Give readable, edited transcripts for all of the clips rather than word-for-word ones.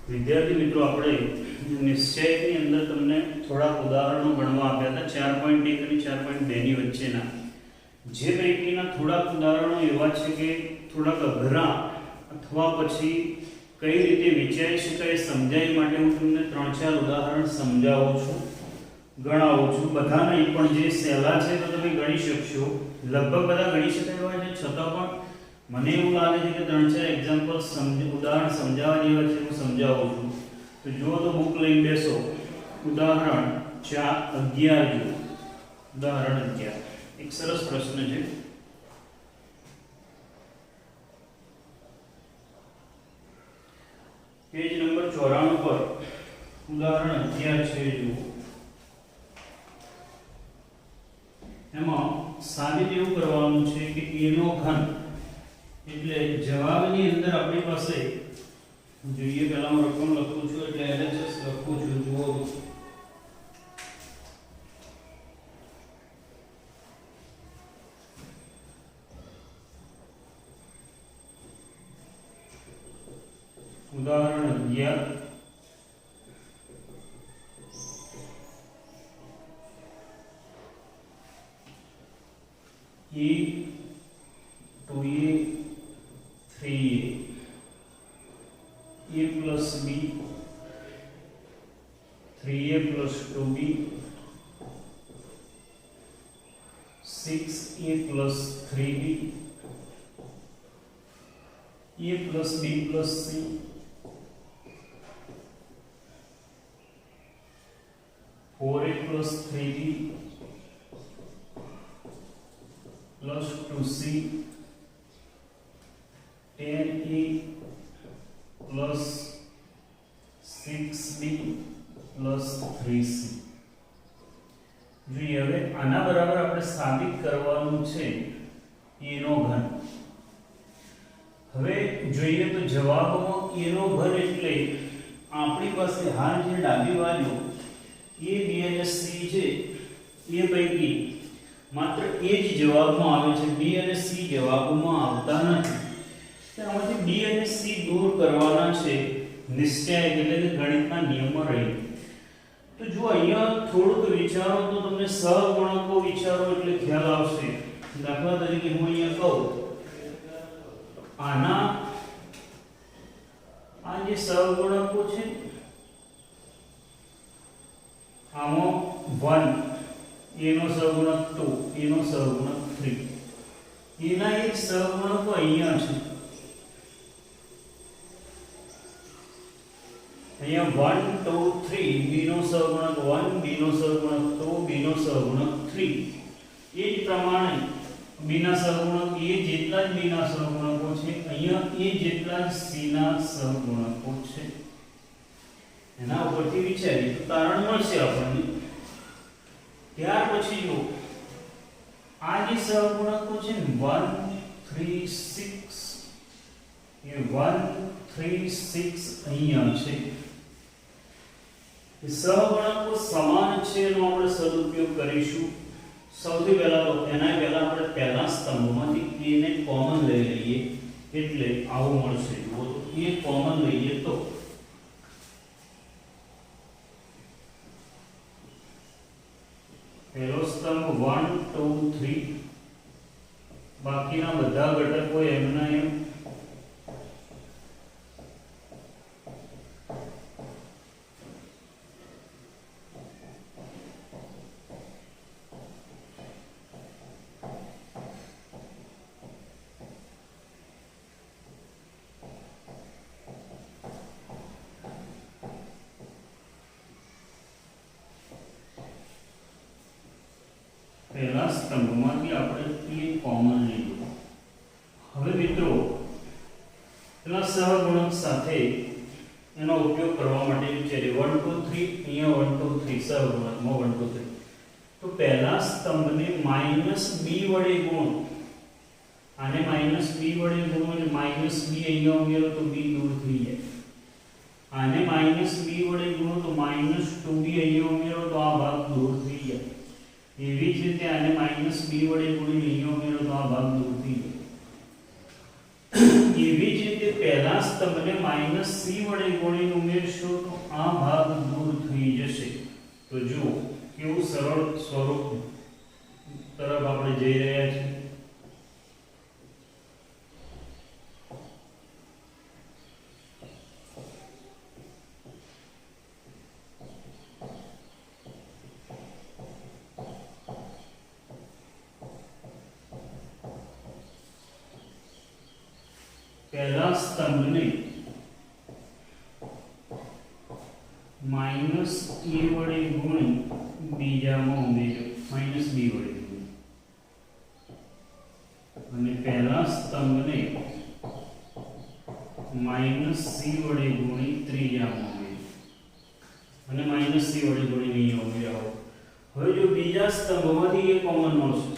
વિદ્યાર્થી મિત્રો, આપણે નિશ્ચયની અંદર તમને થોડા ઉદાહરણો ગણવા આપ્યા હતા 4.1 અને 4.2 ની વચ્ચેના, જે પૈકીના થોડાક ઉદાહરણો એવા છે કે થોડાક અઘરા અથવા પછી કઈ રીતે વિચારી શકાય સમજાય માટે હું તમને 3-4 ઉદાહરણ સમજાવું છું, ગણાવું છું. બધા નહીં પણ જે સહેલા છે તો તમે ગણી શકશો, લગભગ બધા ગણી શકાય એવા છે, છતાં પણ મને એવું લાગે છે કે 3-4 એક્ઝામ્પલ ઉદાહરણ સમજાવવા જેવા છે, હું સમજાવું છું. તો જુઓ તો બુક લઈને બેસો. ઉદાહરણ 11 જુઓ. ઉદાહરણ 11 એક સરસ પ્રશ્ન છે. પેજ નંબર 94 પર ઉદાહરણ 11 છે. જુઓ, એમાં સાબિત એવું કરવાનું છે કે a નો ઘન એટલે જવાબની અંદર આપણી પાસે જોઈએ, પહેલા હું રકમ લખું છું એટલે LHS લખું છું. જુઓ ઉદાહરણ 11 e 2a 3a a plus b 3a plus 2b 6a plus 3b a plus b plus c 4a plus 3b plus 2c 10a plus 6b plus 3c. જોઈએ, હવે આના બરાબર આપણે સાબિત કરવાનું છે a નો ઘન. હવે જોઈએ તો જવાબમાં a નો ઘન એટલે આપણી પાસે હાલ જે ડાબી બાજુ a b અને c છે એ પૈકી માત્ર a જ જવાબમાં આવે છે, b અને c જવાબમાં આવતા નથી. આમાંથી b અને c દૂર કરવાના છે નિશ્ચય એટલે કે ગણિતના નિયમમાં રહી. તો જો અહીંયા થોડુંક વિચારો તો તમને સહગુણકો વિચારો એટલે ખ્યાલ આવશે. દાખલા તરીકે હું અહીંયા કહું, આના આ જે સહગુણકો છે આમાં 1 a નો સહગુણક 2, a નો સહગુણક 3, એના એક સહગુણકો અહીંયા છે. અહીંયા 1 2 3, b નો સહગુણક 1, b નો સહગુણક 2, b નો સહગુણક 3. એ જ પ્રમાણે b ના સહગુણક a જેટલા જ b ના સહગુણકો છે, અહીંયા a જેટલા જ c ના સહગુણકો છે. એના ઉપરથી વિચારીએ તો તારણ મળશે આપણને. ત્યાર પછી જો આ જે સહગુણકો છે ને 1 3 6, એ 1 3 6 અહીંયા છે. એ સહગુણકો સમાન છે એનો આપણે સદુપયોગ કરીશું. સૌથી પહેલા તો એના પહેલા આપણે પહેલા સ્તંભમાંથી a ને કોમન લઈ લઈએ એટલે આવું મળશે. જો a કોમન લઈએ તો પહેલો સ્તંભ 1 2 3, બાકીના બધા ઘટકો એમના એમ. પહેલા સ્તંભમાંથી આપણે a કોમન લીધું. હવે મિત્રો પેલા સહગુણક સાથે એનો ઉપયોગ કરવા માટે વિચારીએ. 1 2 3, અહીંયા 1 2 3 સહગુણકમાં 1 2 3. તો પહેલા સ્તંભને -b વડે ગુણો. આને -b વડે ગુણો એટલે -b અહીંયા ઉમેરો તો b દૂર થઈ જાય. આને -b વડે ગુણો તો -2b અહીંયા ઉમેરો તો આ ભાગ દૂર થઈ જાય. એવી જ રીતે આને -b વડે ગુણીને અહીંયા ઉમેરો તો આ ભાગ દૂર થઈ જાય. એવી જ રીતે પહેલા સ્તંભને -c વડે ગુણીને ઉમેરશો તો આ ભાગ દૂર થઈ જશે. તો જુઓ કેવું સરળ સ્વરૂપ તરફ આપણે જઈ રહ્યા છીએ. पहला स्तंभ ने -a वडे गुणी बीजामां उमेर्यो -b वडे गुणी અને પહેલા સ્તંભને -c વડે ગુણી ત્રીજામાં ઉમેર્યો અને -c વડે ગુણી અહીંયા ઉમેર્યો. હવે જો બીજા સ્તંભમાંથી a કોમન મળશે,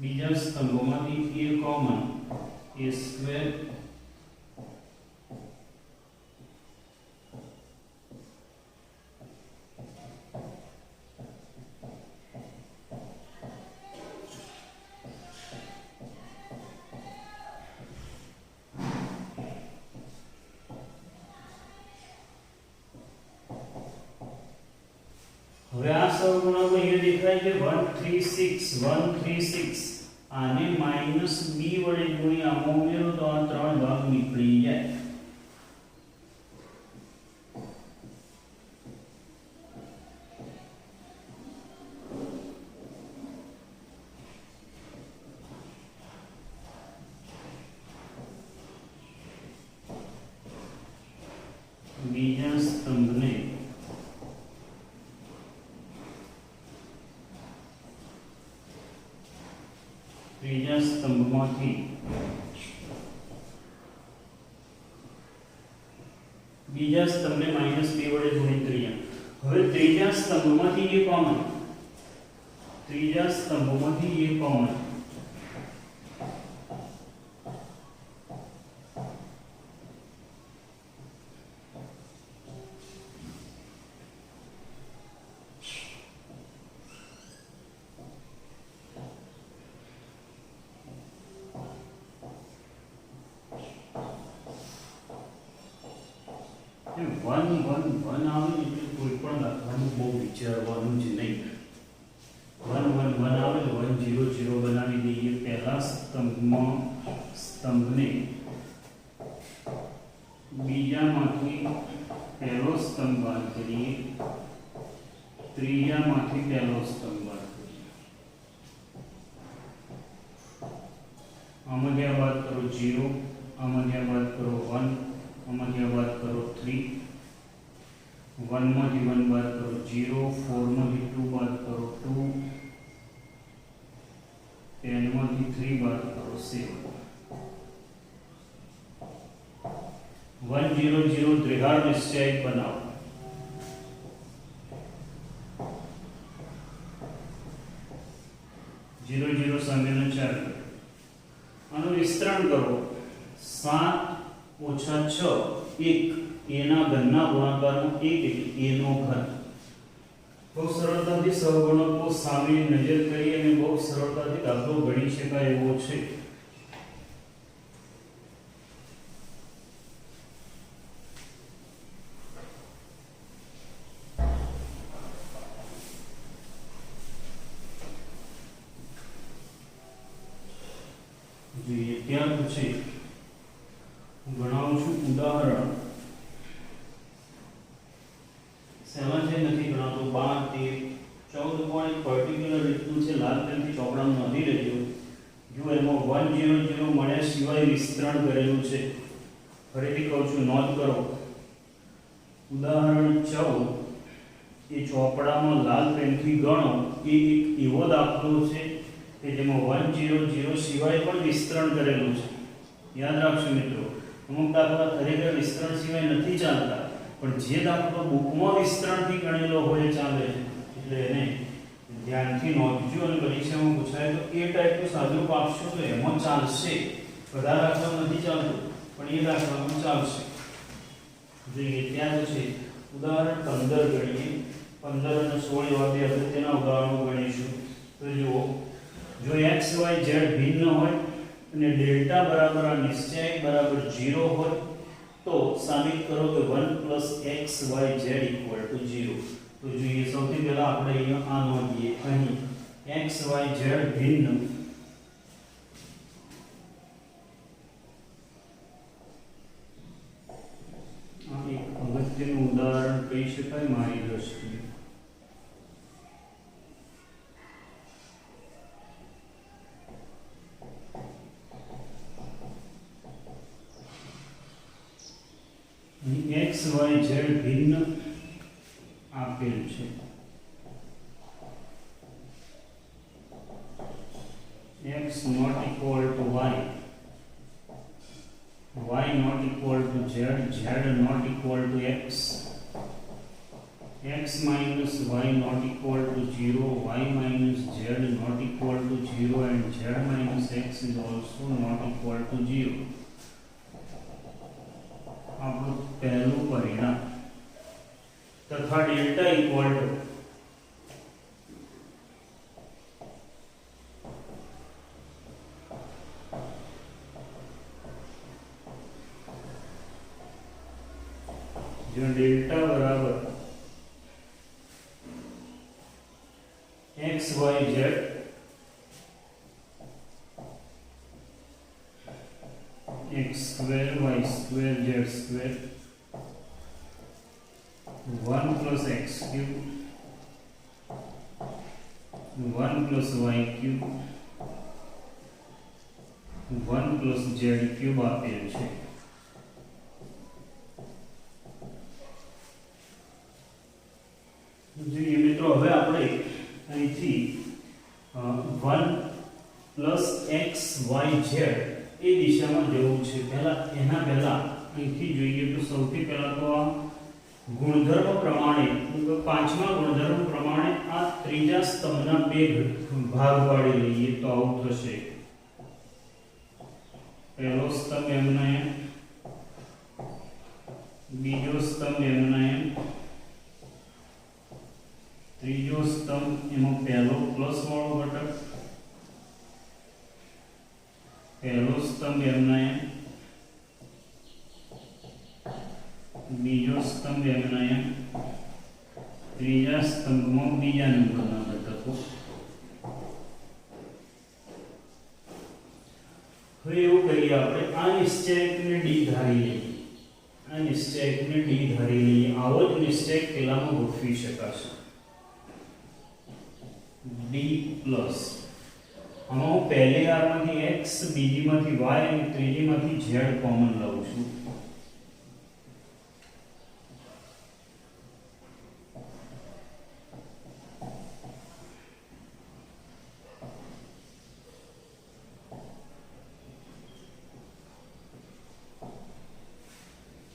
બીજા સ્તંભમાંથી a કોમન a square હવે આ સહગુણકો અહીંયા દેખાય છે 136 આને -b વડે ગુણી આમાં ઉમેરો તો આ ત્રણ ભાગ નીકળી જાય. બીજા સ્તંભને ત્રીજા સ્તંભમાંથી બીજા સ્તંભને -b વડે ગુણી ત્રીજા. હવે ત્રીજા સ્તંભમાંથી a કોમન, ત્રીજા સ્તંભમાંથી a કોમન વન આવે એટલે કોઈ પણ દાખલાનું બહુ વિચારવાનું જ નહીં. 1 1 1 આવે તો 1 0 0 બનાવી દઈએ. પહેલા સ્તંભને બીજામાંથી પહેલો સ્તંભ બાદ કરીએ, ત્રીજામાંથી પહેલો સ્તંભ બાદ કરીએ. આમાંથી આ બાદ કરો 0, આમાંથી આ બાદ કરો 1, આમાંથી બાદ કરો 3, 1 માંથી 1 બાદ કરો 0, 4 માંથી 2 બાદ કરો 2, 10 માંથી 3 બાદ કરો 7. 1 0 0 ત્રિહાર નિશ્ચયક બનાવો. जीरो जीरो सामेनो 4 આનું વિસ્તરણ કરો. 7 ઓછા 6 1 a ના ઘનના ગુણાકારનો 1 એટલે a નો ઘન. બહુ સરળતાથી સહગુણકો સામે નજર કરી અને બહુ સરળતાથી દાખલો ગણી શકાય એવો છે. જોઈએ ત્યાર પછી હું ગણાવું છું ઉદાહરણ. સેમાં છે નથી ગણાતો 12 13 14 પોઈન્ટ પર્ટિક્યુલર રીતનું છે. લાલ પેનથી ચોપડામાં નોંધી લેજો. જો એમાં 100 મળ્યા સિવાય વિસ્તરણ કરેલું છે. ફરીથી કહું છું, નોંધ કરો. ઉદાહરણ 14 એ ચોપડામાં લાલ પેનથી ગણો. એ એક એવો દાખલો છે કે જેમાં 100 સિવાય પણ વિસ્તરણ કરેલું છે. યાદ રાખજો મિત્રો, અમુક દાખલા ખરેખર વિસ્તરણ સિવાય નથી ચાલતા, પણ જે દાખલો બુકમાં વિસ્તરણથી ગણેલો હોય ચાલે છે. એટલે એને ધ્યાનથી નોંધજો અને પરીક્ષામાં પૂછાય તો એ ટાઈપનું સાદુરૂપ આપશો તો એમાં ચાલશે. બધા દાખલામાં નથી ચાલતું, પણ એ દાખલામાં ચાલશે. જોઈએ ત્યાં પછી ઉદાહરણ 15 ગણીએ. 15 અને 16 એવા બે અગત્યના ઉદાહરણો ગણીશું. તો જુઓ, જો x y z ભિન્ન હોય અને ડેલ્ટા બરાબર આ નિશ્ચય બરાબર 0 હોય તો સાબિત કરો કે 1 + xyz = 0. તો જોઈએ સૌથી પહેલા આપણે અહીંયા આ નોંધીએ અહીં xyz ભિન્ન આ એક અગત્યનું ઉદાહરણ કહી શકાય મારી દ્રષ્ટિએ. xyz ભિન્ન આપેલ છે. x not equal to y, y not equal to z, z not equal to x, x minus y not equal to 0, y minus z not equal to 0, and z minus x is also not equal to 0. આપણું પહેલું પરિણામ તથા delta equal to जो delta बराबर X Y Z X square Y square Z square 1 + x cube 1 + y cube 1 + z cube આપેલ છે. જોઈએ મિત્રો હવે આપણે અહીંથી 1 + x y z એ દિશામાં જવું છે. એના પહેલા અહીંથી જોઈએ તો સૌથી પહેલા તો આ ગુણધર્મ પ્રમાણે પાંચમા ગુણધર્મ પ્રમાણે આ ત્રીજા સ્તંભના બે ભાગ પાડી લઈએ તો આવું થશે. પહેલો સ્તંભ એમના એમ, બીજો સ્તંભ એમના એમ, ત્રીજો સ્તંભ એમાં પહેલો પ્લસ વાળો ઘટક, પહેલો સ્તંભ એમના એમ, બીજો સ્તંભ એમના એમ, ત્રીજા સ્તંભમાં બીજા નંબરના ઘટકો. હવે એવું કરીએ આપણે આ નિશ્ચયકને ડી ધારી લઈએ. આ નિશ્ચયકને ડી ધારી લઈએ. આવો જ નિશ્ચયક પેલામાં ગોઠવી શકાશે. ડી પ્લસ આમાં હું પહેલી વારમાંથી x, બીજીમાંથી y અને ત્રીજીમાંથી z કોમન લઉં છું.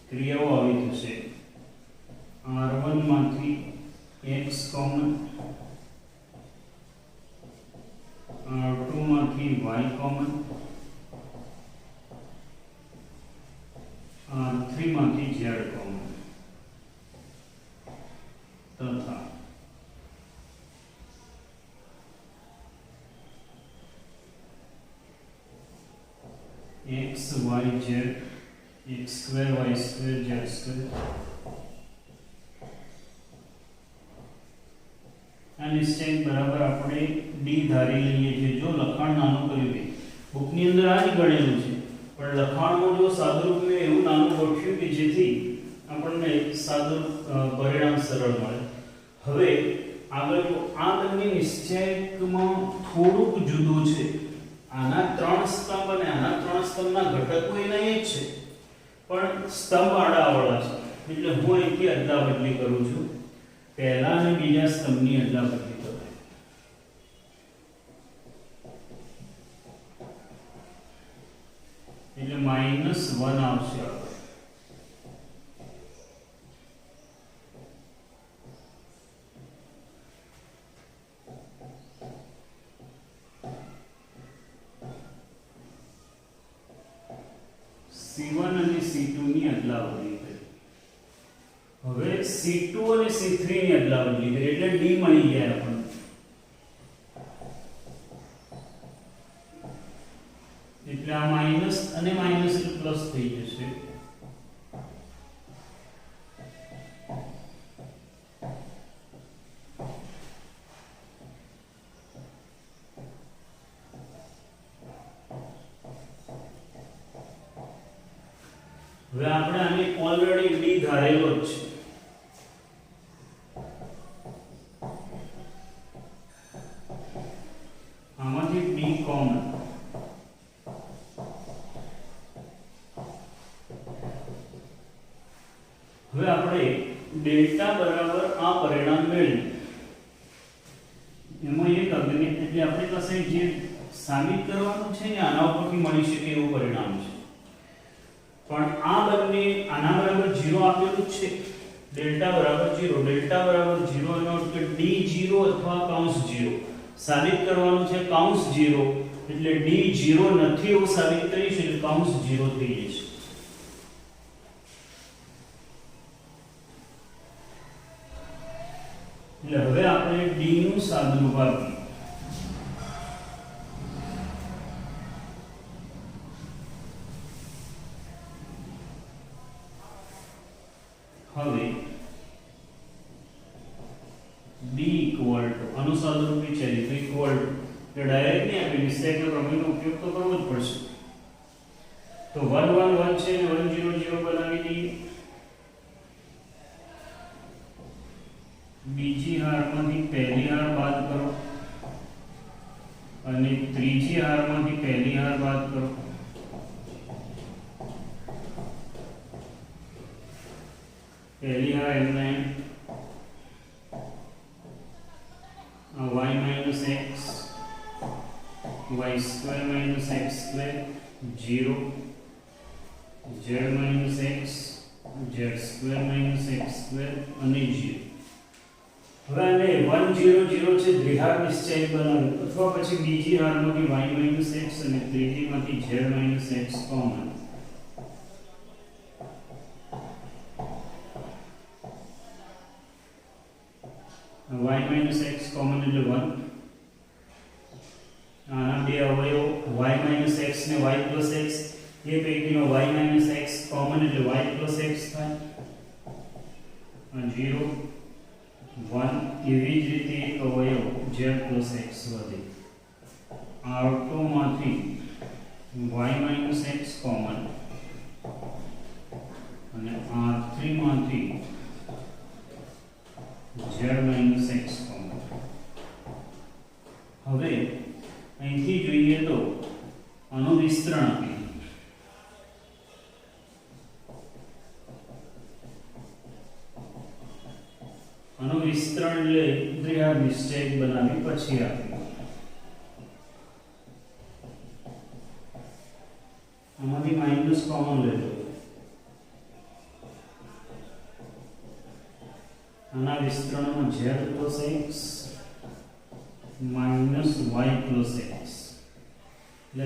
ક્રિયાઓ આવી થશે. r1 માંથી x કોમન, r2 માંથી y કોમન, r3 માંથી z કોમન તથા x y z x square y square z square. આ નિશ્ચય બરાબર આપણે ડી ધારી લઈએ છીએ. જો લખાણ નાનું કર્યું છે બુકની અંદર આ જ ગણેલું છે, પણ લખાણમાં જો સાદુરૂપ મેં એવું નાનું ગોઠવ્યું કે જેથી આપણને સાદું પરિણામ સરળ મળે. હવે આગળ આ બંને નિશ્ચયકમાં થોડુંક જુદું છે. આના 3 સ્તંભ અને આના 3 સ્તંભના ઘટકો એના એ જ છે, પણ સ્તંભ આડાઅવળા છે. એટલે હું અહીંથી અદલા બદલી કરું છું. પહેલા અને બીજા સ્તંભની અદલા બદલી કરો. એટલે -1 આવશે આગળ. C1 અને C2 ની અદલા બદલી કરી. હવે C2 અને C3 ની અદલા બદલી કરી એટલે D મળી ગયા આપણને. એટલે એટલે આ માઈનસ અને માઈનસ એટલે પ્લસ થઈ જશે. હવે આપણે આને ઓલરેડી b ધારેલો જ છે. આમાંથી b કોમન. હવે આપણે ડેલ્ટા બરાબર આ પરિણામ મેળવ્યું. એમાં એક અગ્નિ એટલે આપણી પાસે જે સાબિત કરવાનું છે ને આના ઉપરથી મળી શકે એવું પરિણામ છે. પણ આ બંને આના બરાબર 0 આપેલું છે. ડેલ્ટા બરાબર 0, ડેલ્ટા બરાબર 0 એનો અર્થ કે d0 અથવા કૌંસ 0 સાબિત કરવાનું છે. કૌંસ 0 એટલે d0 નથી એવું સાબિત કરીશું એટલે કૌંસ 0 થઈ જશે. એટલે હવે આપણે d નું સાદુરૂપ આપીએ. હવે d ઇક્વલ ટુ આનું સાદુરૂપ વિચારીએ તો ઇક્વલ ટુ એટલે ડાયરેક્ટ નહીં આપણે નિશ્ચયના પ્રમેયનો ઉપયોગ તો કરવો જ પડશે. તો 1 1 1 છે ને 1 0 0 બનાવી દઈએ. બીજી હારમાંથી પહેલી હાર બાદ કરો અને ત્રીજી હારમાંથી પહેલી હાર બાદ કરો. પહેલી હાર એમને y minus x y square minus x square 0 z minus x z square minus x square અને 0. હવે આને 1 0 0 છે દ્વિહાર નિશ્ચય બનાવ્યું અથવા પછી બીજી હારમાંથી y minus x અને ત્રીજીમાંથી z minus x common. y minus x common એટલે 1. આના બે અવયવ y minus x ને y plus x એ પૈકીનો y minus x કોમન એટલે y plus x થાય. 0 1 એવી જ રીતે એક અવયવ z plus x વધે. r2 માંથી y minus x કોમન અને r3 માંથી z minus x કોમન. હવે અહીંથી જોઈએ તો આનું વિસ્તરણ આપીએ. આનું વિસ્તરણ એટલે દ્વિહાર નિશ્ચય બનાવી પછી આપીએ. આમાંથી માઇનસ કોમન લેજો. આના વિસ્તરણમાં z plus x minus y plus x એટલે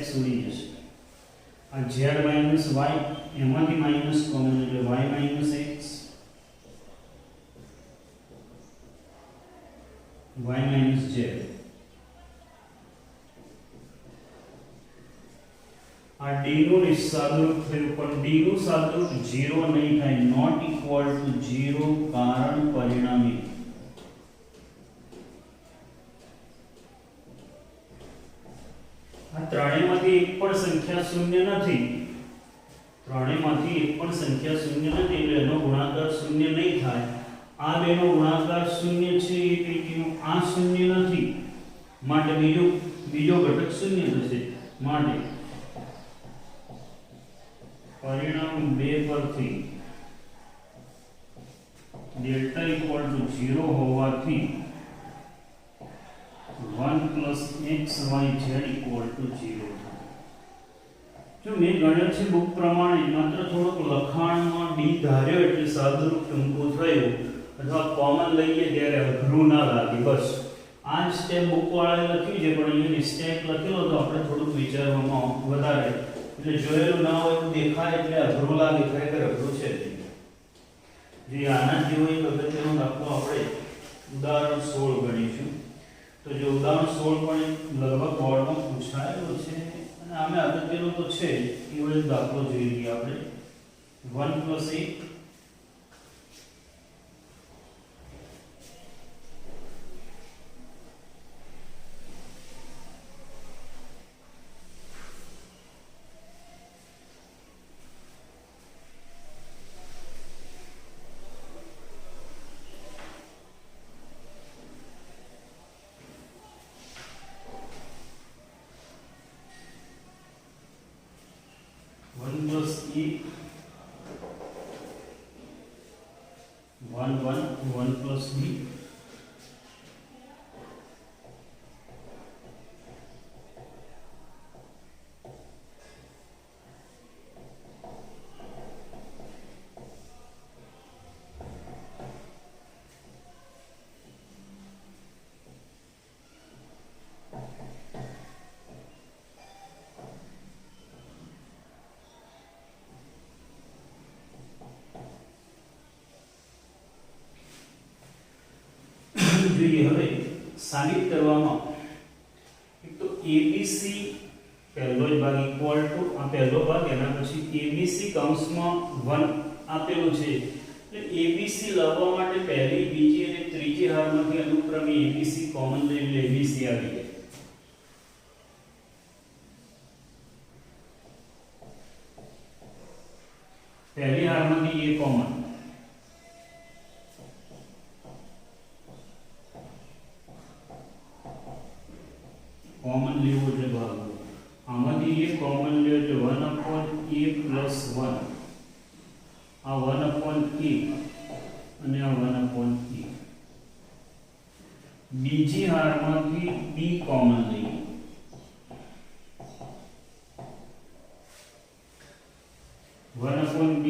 x ઉડી જશે. આ z minus y એમાંથી માઇનસ કોમન એટલે y minus x y minus z. આ d નું સાદુરૂપ થયું પણ d નું સાદુરૂપ 0 નહીં થાય. નોટ ઇક્વલ ટુ 0 કારણ પરિણામી. આ ત્રણેયમાંથી એક પણ સંખ્યા શૂન્ય નથી. ત્રણેયમાંથી એક પણ સંખ્યા શૂન્ય નથી એટલે એનો ગુણાકાર શૂન્ય નહીં થાય. આ બેનો ગુણાકાર શૂન્ય છે એ પૈકીનો આ શૂન્ય નથી માટે બીજો ઘટક શૂન્ય થશે. માટે પરિણામ 2 પરથી ડેલ્ટા ઇક્વલ ટુ 0 હોવાથી 1 plus xyz ઇક્વલ ટુ 0. જો મેં ગણ્યો છે બુક પ્રમાણે માત્ર થોડુંક લખાણમાં d ધાર્યો એટલે સાદુરૂપ ટૂંકું થયું અથવા કોમન લઈએ ત્યારે અઘરું ના લાગે. બસ આ જ સ્ટેપ બુક વાળાએ લખ્યું છે પણ અહીંયા મિસ્ટેક લખેલો તો આપણે થોડુંક વિચારવામાં વધારે એટલે જોયેલું ના હોય એવું દેખાય એટલે અઘરું લાગે. ખરેખર અઘરું છે. જે આના જેવો એક અગત્યનો દાખલો આપણે ઉદાહરણ 16 ગણીશું. તો જો ઉદાહરણ 16 પણ લગભગ બોર્ડમાં પૂછાયેલો છે અને આમે અગત્યનો તો છે એવો એક દાખલો જોઈ લઈએ આપણે 1 + a 1 + b જોઈએ હવે સાબિત કરવામાં એક તો abc પહેલો જ ભાગ ઇક્વલ ટુ આ પહેલો ભાગ એના પછી abc કૌંસમાં 1 આપેલું છે એટલે abc લાવવા માટે પહેલી બીજી અને ત્રીજી હારમાંથી અનુક્રમે abc કોમન લઈ લે abc આવી જાય પહેલી હારમાંથી a કોમન कॉमन लेवो એટલે ભાગ આમાંથી એ કોમન લે એટલે 1/a + 1 આ 1/a અને આ 1/a બીજી હારમાંથી b કોમન લઈએ 1/b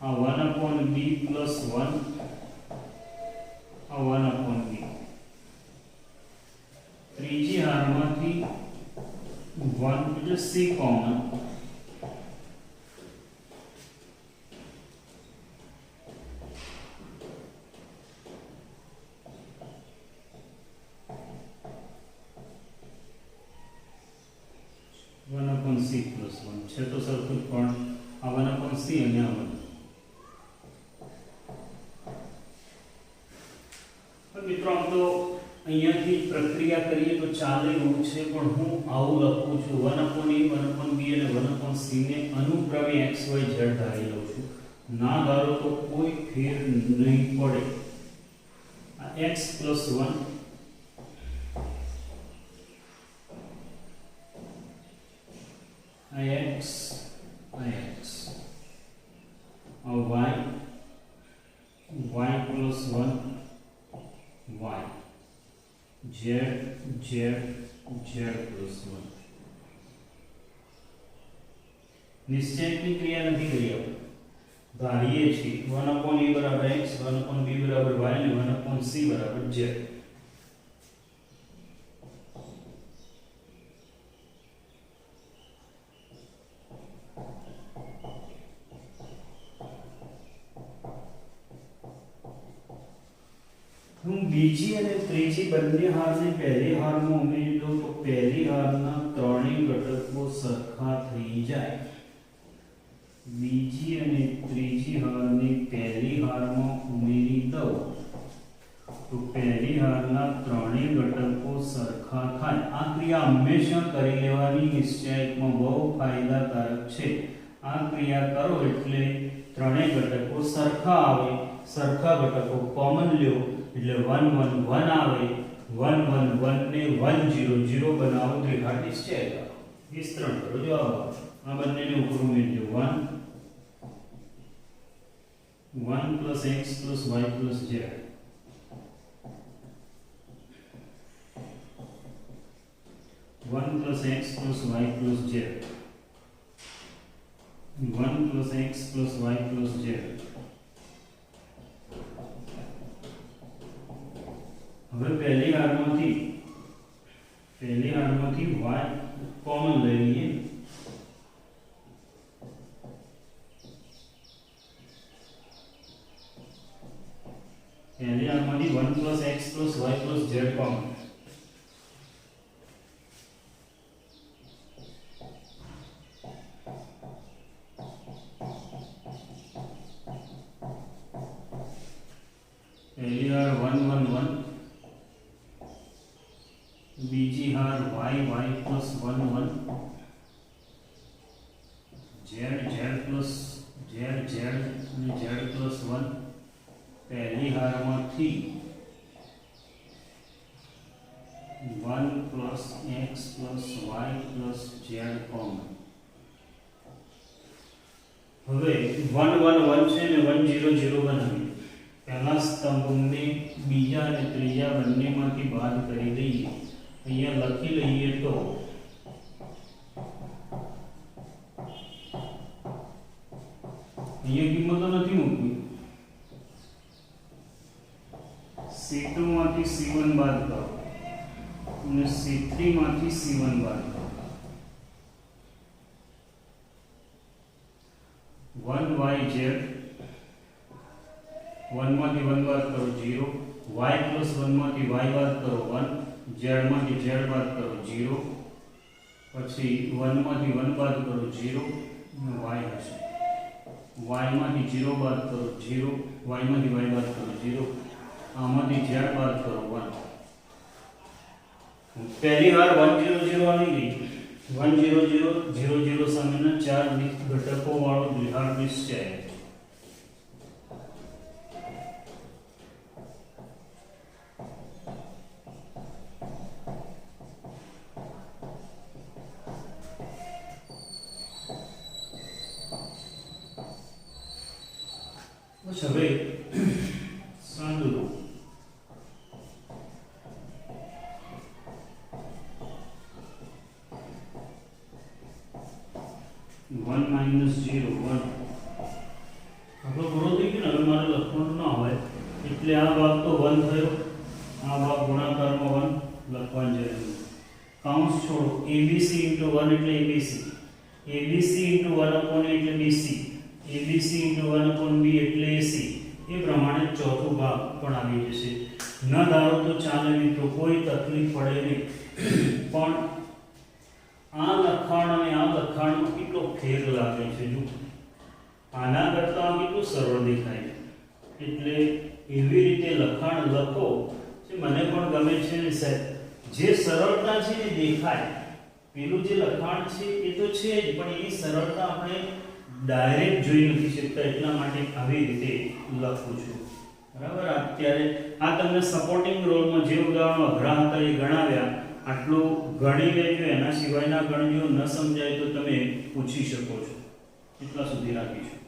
આ 1/b + 1 આ 1/b ત્રીજી હારમાંથી 1 એટલે c કોમન c + 1 છે તો સરખું પણ આ 1/c અને આ 1 મિત્રો આમ તો અહીંયાથી પ્રક્રિયા કરીએ તો ચાલે એવું છે પણ હું આવું લખું છું 1/a 1/b અને 1/c ને અનુક્રમે x y z ધારી લઉં છું ના ધારો તો કોઈ ફેર નહીં પડે આ x + 1 x y + 1 y z z z + 1 નિશ્ચયની ક્રિયા નથી કરી આપણે ધારીએ છીએ 1/a = x 1/b = y અને 1/c = z હું બીજી અને ત્રીજી બંને હારને પહેલી હારમાં ઉમેરી દઉં તો પહેલી હારના ત્રણેય ઘટકો સરખા થઈ જાય બીજી અને ત્રીજી હારને પહેલી હારમાં ઉમેરી દઉં તો પહેલી હારના ત્રણેય ઘટકો સરખા થાય આ ક્રિયા હંમેશા કરી લેવાની નિશ્ચયકમાં બહુ ફાયદાકારક છે આ ક્રિયા કરો એટલે ત્રણેય ઘટકો સરખા આવે સરખા ઘટકો કોમન લ્યો એટલે 1 1 1 આવે 1 1 1 ને 1 0 0 બનાવો ત્રિઘાત નિશ્ચય કરો વિસ્તરણ કરો જો આ બંનેને ઉપર ઉમેરી દો 1 + x + y + z 1 + x + y + z 1 + x + y + z હવે પહેલી હારમાંથી y કોમન લઈ લઈએ પહેલી હારમાંથી 1 + x + y + z કોમન હાર 1 1 1, બીજી હાર y y plus 1 1, z z plus z z અને z plus 1, પહેલી હારમાંથી 1 plus x plus y plus z common. હવે 1 1 1 છે ને 1 0 0 બનાવીએ. પહેલા સ્તંભને બીજા અને ત્રીજા બંનેમાંથી બાદ કરી દઈએ. અહીંયા લખી લઈએ તો અહીંયા કિંમતો નથી મૂકવી. C2 માંથી C1 બાદ કરો અને C3 માંથી C1 બાદ કરો. 1yz 1 માંથી 1 બાદ કરો 0, y plus 1 માંથી y બાદ કરો 1, z માંથી z બાદ કરો 0, પછી 1 માંથી 1 બાદ કરો 0 અને y હશે. y માંથી 0 બાદ કરો 0, y માંથી y બાદ કરો 0, આમાંથી z બાદ કરો 1. પહેલી વાર 1 0 0 આવી ગઈ. 1 0 0 0 0 સામેના ચાર ઘટકો વાળો દ્વિહાર નિશ્ચય. હવે સાંદુરો 1 minus 0 1. આપણો પૂરો થઈ ગયો ને. હવે મારે લખવાનું ના હોય એટલે આ ભાગ તો 1 થયો, આ ભાગ ગુણાકારમાં 1 લખવાની જરૂર નથી. કાઉન્સ છોડો. abc into 1 એટલે abc, abc into 1 upon a એટલે bc, abc into 1 upon b એટલે ac. એ પ્રમાણે ચોથો ભાગ પણ આવી જશે. ન ધારો તો ચાલે મિત્રો, કોઈ તકલીફ પડે નહીં. પણ આ લખાણ અને આ લખાણમાં કેટલો ફેર લાગે છે. જો આના કરતાં કેટલું સરળ દેખાય. એટલે એવી રીતે લખાણ લખો જે મને પણ ગમે છે ને સાહેબ. જે સરળતા છે એ દેખાય. પેલું જે લખાણ છે એ તો છે જ, પણ એની સરળતા આપણે ડાયરેક્ટ જોઈ નથી શકતા. એટલા માટે આવી રીતે લખું છું. બરાબર. અત્યારે આ તમને સપોર્ટિંગ રોલમાં જે ઉદાહરણો અઘરા હતા એ ગણાવ્યા. આટલું ગણી લેજો. એના સિવાયના ગણજો. ન સમજાય તો તમે પૂછી શકો છો. એટલા સુધી રાખીશું.